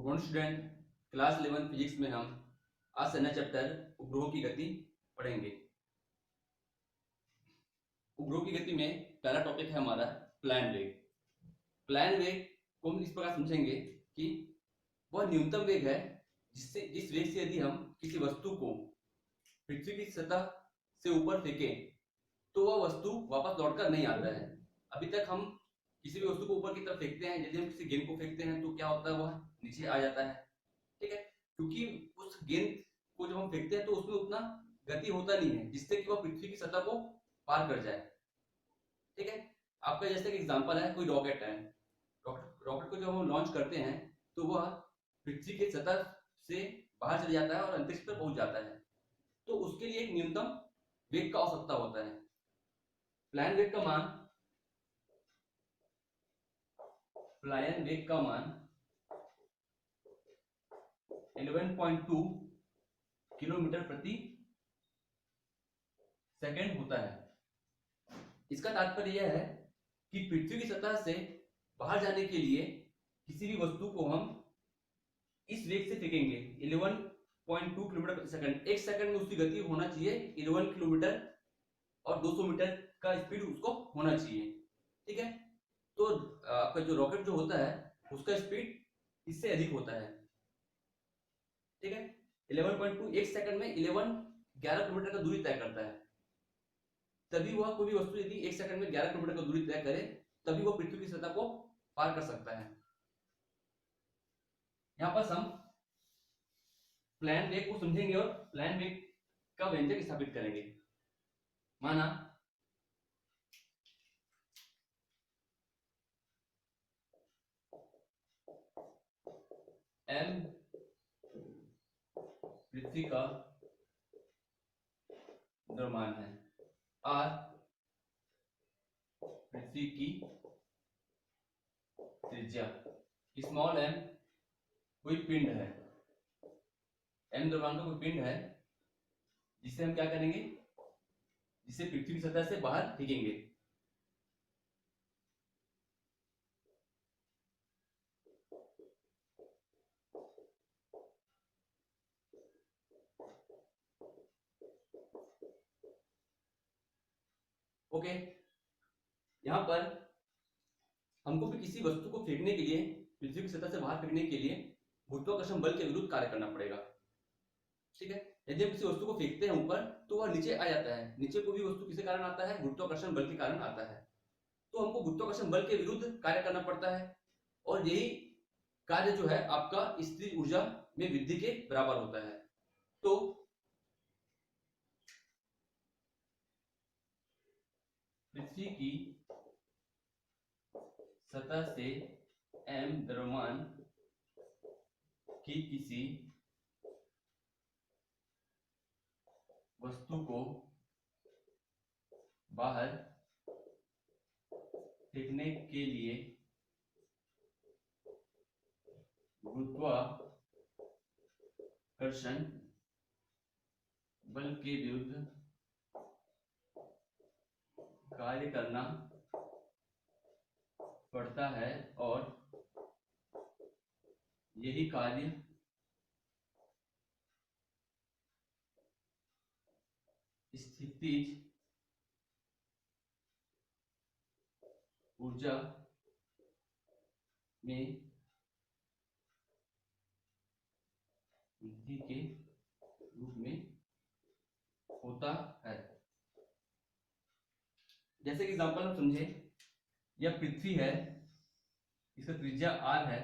Good morning student. Class 11 physics में हम आज से नया चैप्टर उपग्रहों की गति पढ़ेंगे। उपग्रहों की गति में पहला टॉपिक है हमारा प्लान वेग। प्लान वेग को हम इस प्रकार समझेंगे कि वह न्यूनतम वेग है जिस वेग से यदि हम किसी वस्तु को पृथ्वी की सतह से ऊपर फेंकें तो वह वस्तु वापस लौटकर नहीं आता है। अभी तक हम किसी भी वस्तु को ऊपर की तरफ फेंकते हैं, यदि हम किसी गेंद को फेंकते हैं तो क्या होता है, वह नीचे आ जाता है। ठीक है, क्योंकि उस गेंद को जब हम फेंकते हैं तो उसमें उतना गति होता नहीं है जिससे कि वह पृथ्वी की सतह को पार कर जाए। ठीक है, आपका जैसे एक एग्जांपल है, कोई रॉकेट है। रॉकेट को जब हम लॉन्च करते हैं तो वह पृथ्वी की सतह से बाहर चले जाता है और अंतरिक्ष पर पहुंच जाता है। तो उसके लिए एक न्यूनतम वेग का आवश्यकता होता है। प्लान वेग का मान 11.2 किलोमीटर प्रति सेकंड होता है। इसका तात्पर्य यह है कि पृथ्वी की सतह से बाहर जाने के लिए किसी भी वस्तु को हम इस वेग से फेंकेंगे 11.2 किलोमीटर प्रति सेकंड। एक सेकंड में उसकी गति होना चाहिए 11 किलोमीटर और 200 मीटर का स्पीड उसको होना चाहिए। ठीक है, तो आपका जो रॉकेट जो होता है उसका स्पीड इससे अधिक होता है। ठीक है, 11.2 एक सेकंड में 11 किलोमीटर का दूरी तय करता है। तभी वह कोई भी वस्तु यदि एक सेकंड में 11 किलोमीटर का दूरी तय करे तभी वह पृथ्वी की सतह को पार कर सकता है। यहां पर हम प्लान वेग को समझेंगे और प्लान वेग का व्यंजक स्थापित करेंगे। माना m पृथ्वी का द्रव्यमान है, r पृथ्वी की त्रिज्या, स्मॉल m कोई पिंड है, m द्रव्यमान का कोई पिंड है जिसे हम क्या करेंगे, जिसे पृथ्वी की सतह से बाहर फेंकेंगे। ओके, यहां पर हमको भी किसी वस्तु को फेंकने के लिए, पृथ्वी की सतह से बाहर फेंकने के लिए गुरुत्वाकर्षण बल के विरुद्ध कार्य करना पड़ेगा। ठीक है, यदि हम किसी वस्तु को फेंकते हैं ऊपर तो वह नीचे आ जाता है। नीचे कोई भी वस्तु किसके कारण आता है, गुरुत्वाकर्षण बल के कारण आता है। तो हमको गुरुत्वाकर्षण बल के विरुद्ध कार्य करना पड़ता है और यही कार्य जो है आपका स्थितिज ऊर्जा में वृद्धि के बराबर होता है। तो पृथ्वी की सतह से m द्रव्यमान की किसी वस्तु को बाहर फेंकने के लिए गुरुत्वाकर्षण बल के विरुद्ध कार्य करना पड़ता है और यही कार्य स्थितिज ऊर्जा में वृद्धि के रूप में होता है। जैसे कि एग्जांपल हम समझे, यह पृथ्वी है, इसका त्रिज्या r है,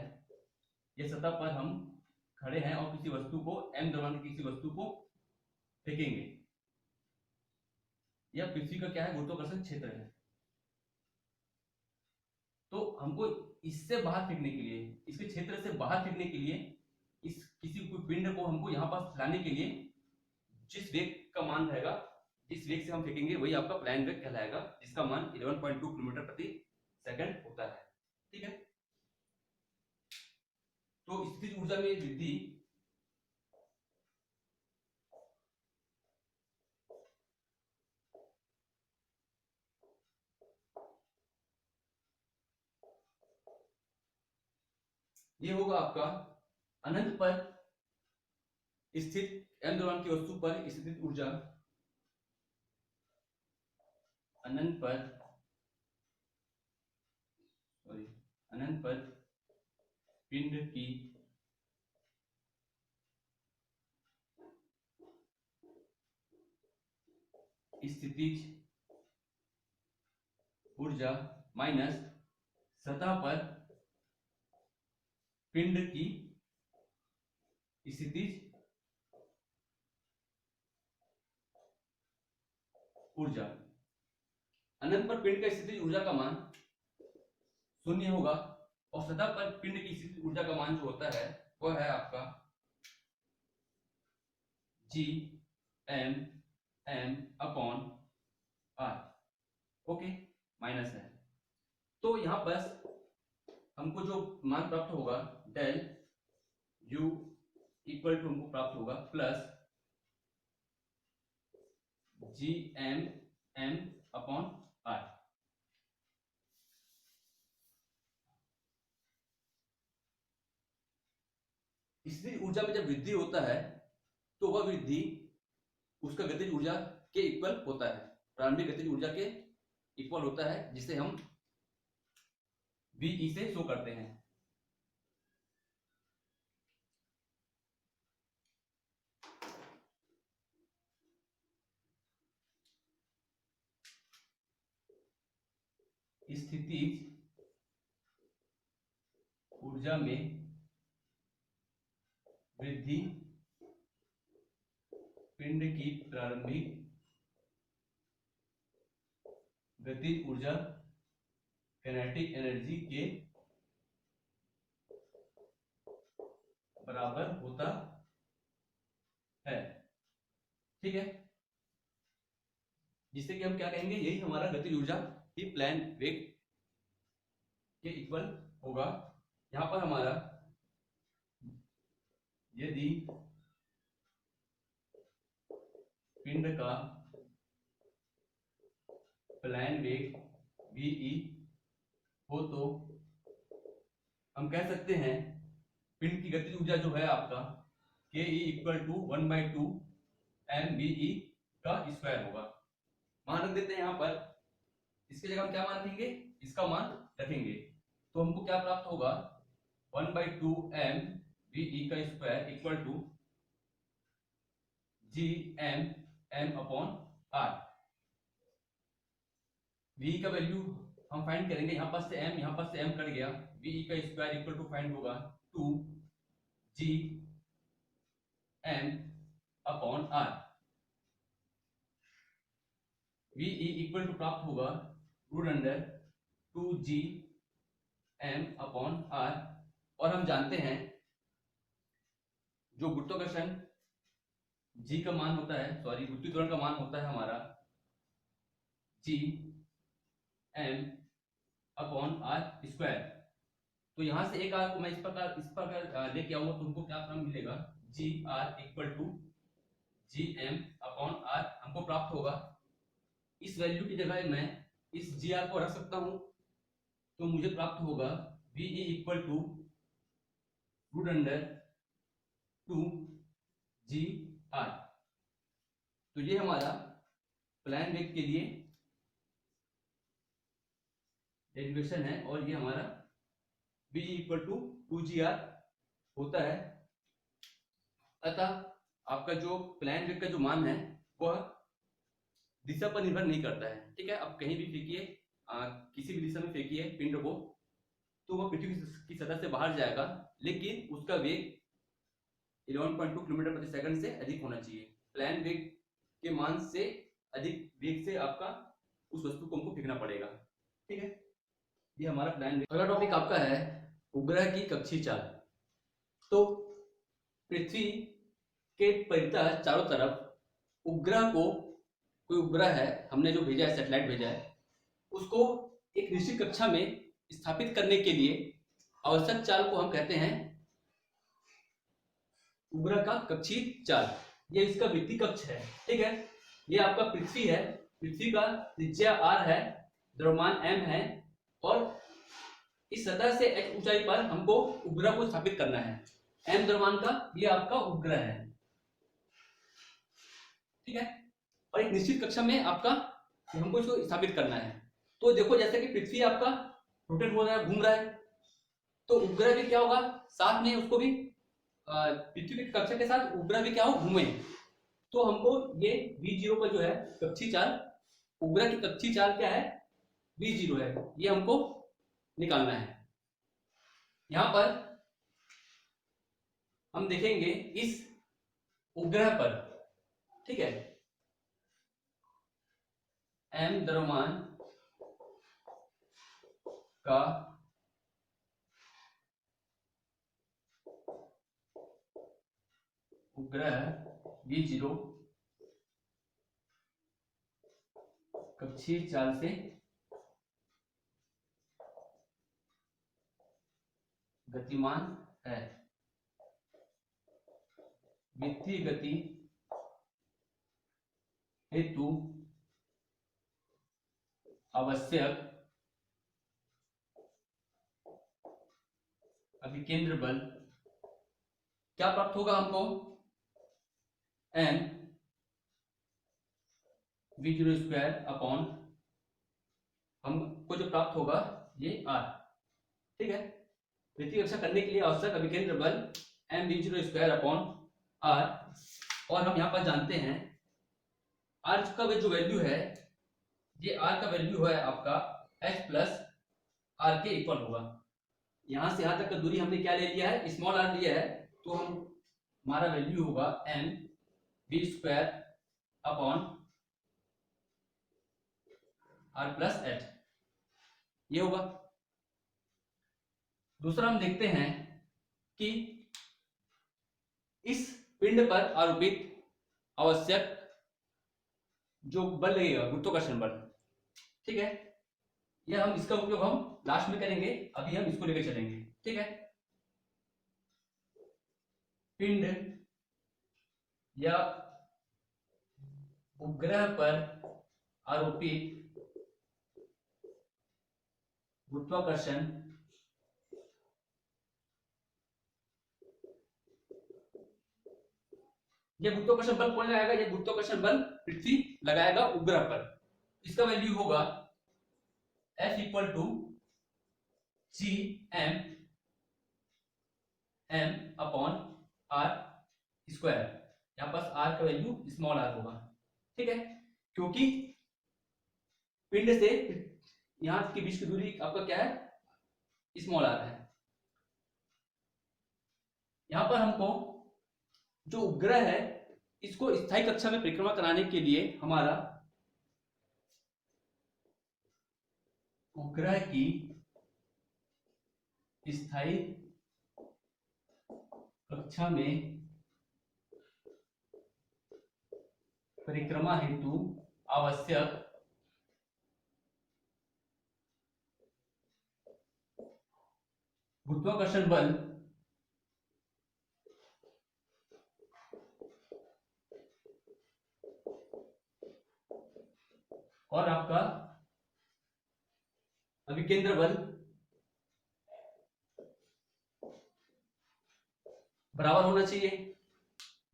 यह सतह पर हम खड़े हैं और किसी वस्तु को m द्रव्यमान की किसी वस्तु को फेंकेंगे। यह पृथ्वी का क्या है, गुरुत्वाकर्षण क्षेत्र है। तो हमको इससे बाहर फेंकने के लिए, इसके क्षेत्र से बाहर फेंकने के लिए, इस किसी कोई पिंड को हमको यहाँ पास लाने के लिए जिस वेग का मान रहेगा, जिस वेग से हम फेंकेंगे वही आपका प्लान वेग कहलाएगा, जिसका मान 11.2 किलोमीटर प्रति सेकंड होता है। ठीक है, तो स्थितिज ऊर्जा में वृद्धि ये होगा आपका अनंत पर स्थित m द्रव्यमान की वस्तु पर स्थित ऊर्जा अनंत पर पिंड की स्थितिज ऊर्जा माइनस सतह पर पिंड की स्थितिज ऊर्जा। अनंत पर पिंड का स्थितिज ऊर्जा का मान 0 होगा और सतह पर पिंड की स्थितिज ऊर्जा का मान जो होता है वह है आपका Gm/m/r। ओके, माइनस है। तो यहां पर हमको जो मान प्राप्त होगा डेल U इक्वल टू हमको प्राप्त होगा प्लस Gm/m/r। स्थितिज ऊर्जा में जब वृद्धि होता है तो वह वृद्धि उसका गतिज ऊर्जा के इक्वल होता है, प्रारंभिक गतिज ऊर्जा के इक्वल होता है, जिसे हम VE से शो करते हैं। स्थितिज ऊर्जा में वृद्धि पिंड की प्रारंभिक गतिज ऊर्जा काइनेटिक एनर्जी के बराबर होता है। ठीक है, जिससे कि हम क्या कहेंगे, यही हमारा गतिज ऊर्जा की प्लान वेग के इक्वल होगा। यहां पर हमारा यदि पिंड का प्लान वेग VE हो तो हम कह सकते हैं पिंड की गतिज ऊर्जा जो है आपका ke इक्वल टू 1/2 mve का स्क्वायर होगा। मान रख देते हैं यहाँ पर, इसके जगह हम क्या मान रखेंगे, इसका मान रखेंगे, तो हमको क्या प्राप्त होगा 1/2 mve का square equal to Gm/m/r। VE का वैल्यू हम फाइंड करेंगे, यहां पास से m, यहां पास से m कट गया, VE का स्क्वायर इक्वल टू फाइंड होगा 2 Gm/r। VE इक्वल टू प्राप्त होगा √2Gm/r। और हम जानते हैं जो गुरुत्वाकर्षण G का मान होता है, गुरुत्वीय त्वरण का मान होता है हमारा Gm/r स्क्वायर। तो यहां से एक आर को मैं इस प्रकार लेके आऊंगा, तुमको क्या नाम मिलेगा, Gr इक्वल टू Gm/r हमको प्राप्त होगा। इस वैल्यू की जगह मैं इस Gr को रख सकता हूं, तो मुझे प्राप्त होगा VE इक्वल टू √2Gr। तो ये हमारा प्लान वेग के लिए डेरिवेशन है और ये हमारा VE इक्वल टू 2Gr होता है। अतः आपका जो प्लान वेग का जो मान है वह दिशा पर निर्भर नहीं करता है। ठीक है, आप कहीं भी फेंकिए, किसी भी दिशा में फेंकिए पिंड को, तो वह पृथ्वी की सतह से बाहर जाएगा, लेकिन उसका वेग 11.2 किलोमीटर प्रति सेकंड से अधिक होना चाहिए। प्लान वेग के मान से अधिक वेग से आपका उस वस्तु को हमको फेंकना पड़ेगा। ठीक है, ये हमारा प्लान वेग। अगला टॉपिक आपका है उपग्रह की कक्षीय चाल। तो पृथ्वी के परितः चारों तरफ उपग्रह को, कोई उपग्रह है हमने जो भेजा है, सैटेलाइट भेजा है, उसको एक निश्चित कक्षा में स्थापित करने के लिए आवश्यक चाल को हम कहते हैं उपग्रह का कक्षीय चाल। ये इसका वृत्तीय कक्ष है। ठीक है, ये आपका पृथ्वी है, पृथ्वी का त्रिज्या r है, द्रव्यमान m है, और इस सतह से h ऊंचाई पर हमको उपग्रह को स्थापित करना है। m द्रव्यमान का ये आपका उपग्रह है, ठीक है। और एक निश्चित कक्षा में आपका हमको इसको स्थापित करना है। तो देखो जैसे कि पृथ्वी आपका रोटेट हो रहा है, घूम रहा है, तो उपग्रह भी क्या होगा, साथ में उसको भी पृथ्वी की कक्षा के साथ उपग्रह भी क्या हो, घूमे। तो हमको ये v0 पर जो है कक्षीय चाल, उपग्रह की कक्षीय चाल क्या है, v0 है, ये हमको निकालना है। यहां पर हम देखेंगे इस उपग्रह पर, ठीक है, m द्रव्यमान का उपग्रह v0 कक्षीय चाल से गतिमान है। वित्तीय गति हेतु आवश्यक अभिकेंद्र बल क्या प्राप्त होगा हमको, m v0 स्क्वायर अपॉन, हमको जो प्राप्त होगा ये r, ठीक है। वृत्तीय कक्षा करने के लिए आवश्यक अभिकेंद्र बल m v0 square upon r, और हम यहाँ पर जानते हैं r का जो वैल्यू है, ये r का वैल्यू है आपका h प्लस r के इक्वल होगा। यहां से यहां तक का दूरी हमने क्या ले लिया है, स्मॉल r लिया है, तो हमारा वैल्यू होगा m v square upon r plus h, ये होगा। दूसरा हम देखते हैं कि इस पिंड पर आरोपित आवश्यक जो बल लगेगा, गुरुत्वाकर्षण बल, ठीक है, यह हम इसका उपयोग हम लास्ट में करेंगे, अभी हम इसको लेकर चलेंगे, ठीक है। पिंड या उपग्रह पर आरोपित गुरुत्वाकर्षण ये गुरुत्वाकर्षण बल कौन लगाएगा, ये गुरुत्वाकर्षण बल पृथ्वी लगाएगा उपग्रह पर। इसका वैल्यू होगा F equal to G M M upon R square, यहां पास r का वैल्यू स्मॉल r होगा, ठीक है, क्योंकि पिंड से यहां के बीच की दूरी आपका क्या है, स्मॉल r है। यहां पर हमको जो उपग्रह है इसको स्थायी कक्षा में परिक्रमा कराने के लिए हमारा उपग्रह की स्थायी कक्षा में परिक्रमा हेतु आवश्यक गुरुत्वाकर्षण बल और आपका अभिकेंद्र बल बराबर होना चाहिए।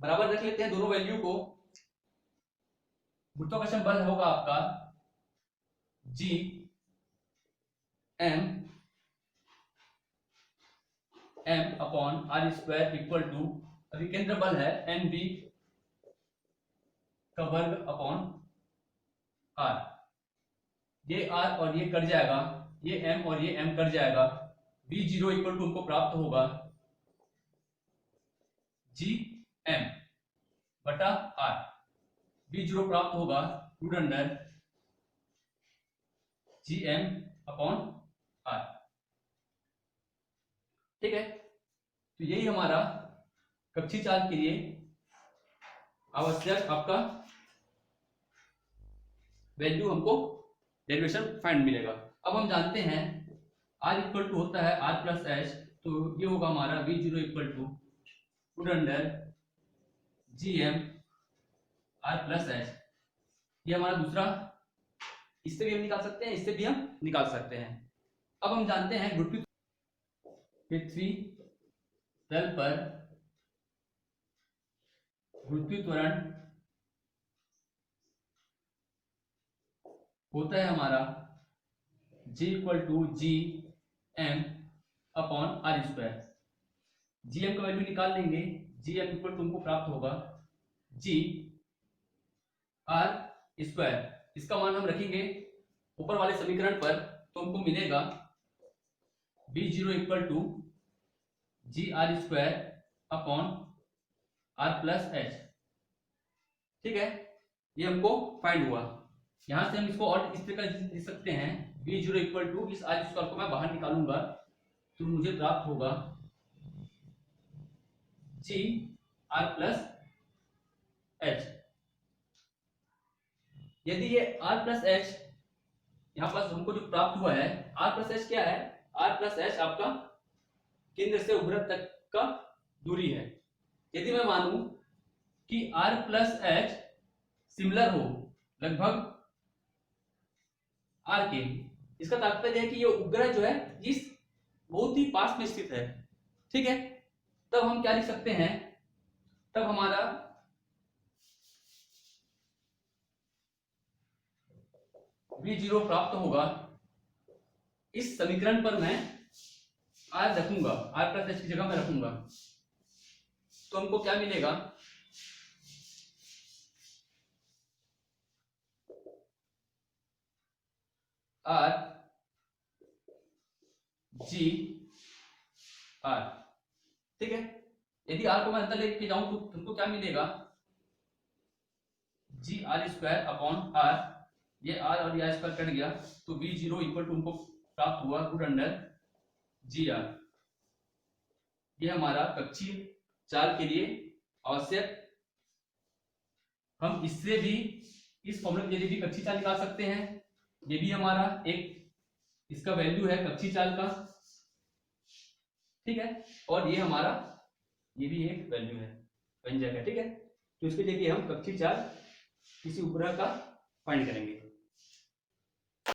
बराबर रख लेते हैं दोनों वैल्यू को। गुरुत्वाकर्षण बल होगा आपका G M M upon R square equal to अभिकेंद्र बल है एम बी का वर्ग अपॉन आर, ये आर और ये कट जाएगा, ये एम और ये एम कट जाएगा, v0 इक्वल टू हमको प्राप्त होगा जी एम बटा आर, v0 प्राप्त होगा root under G M upon R, ठीक है। तो यही हमारा कक्षीय चाल के लिए आवश्यक आपका वैल्यू हमको डेरिवेशन फाइंड मिलेगा। अब हम जानते हैं r इक्वल टू होता है r प्लस एच, तो ये होगा हमारा v0 equal to root under G M R plus H, ये हमारा दूसरा, इससे भी हम निकाल सकते हैं, इससे भी हम निकाल सकते हैं। अब हम जानते हैं पृथ्वी तल पर गुरुत्वीय त्वरण होता है हमारा G equal to G M upon R square. G M का वैल्यू निकाल लेंगे, जी एम इक्वल टू हमको प्राप्त होगा जी आर स्क्वायर। इसका मान हम रखेंगे ऊपर वाले समीकरण पर, तो हमको मिलेगा B zero equal to G R square upon R plus H. ठीक है, ये हमको फाइंड हुआ। यहां से हम इसको और इस प्रकार लिख सकते हैं, बी जीरो इक्वल टू इस आर स्क्वायर को मैं बाहर निकालूंगा तो मुझे प्राप्त होगा जी आर प्लस एच। यदि ये आर प्लस एच यहां पर हमको जो प्राप्त हुआ है, आर प्लस एच क्या है, आर प्लस एच आपका केंद्र से उपग्रह तक का दूरी है। यदि मैं मानूं कि आर प्लस एच सिमिलर हो लगभग आर के, इसका तात्पर्य है कि ये उपग्रह जो है इस बहुत ही पास में स्थित है। ठीक है, तब हम क्या लिख सकते हैं, तब हमारा v जीरो प्राप्त होगा। इस समीकरण पर मैं r रखूंगा, r प्लस एच की जगह मैं रखूंगा, तो हमको क्या मिलेगा, r g r। ठीक है, यदि r को मैं अंदर लेके जाऊं तो तुमको क्या मिलेगा, जी आर स्क्वायर अपॉन आर, ये r और ये r स्क्वायर कट गया तो v जीरो इक्वल टू हमको प्राप्त हुआ रूट अंडर जी आर। ये हमारा कक्षीय चाल के लिए आवश्यक, हम इससे भी इस फॉर्मूले के लिए भी कक्षीय चाल निकाल सकते हैं। ये भी हमारा एक इसका वैल्यू है कक्षीय चाल का। ठीक है, और ये हमारा ये भी एक वैल्यू है व्यंजक है। ठीक है, तो इसके लिए हम कक्षीय चाल किसी उपग्रह का फाइंड करेंगे।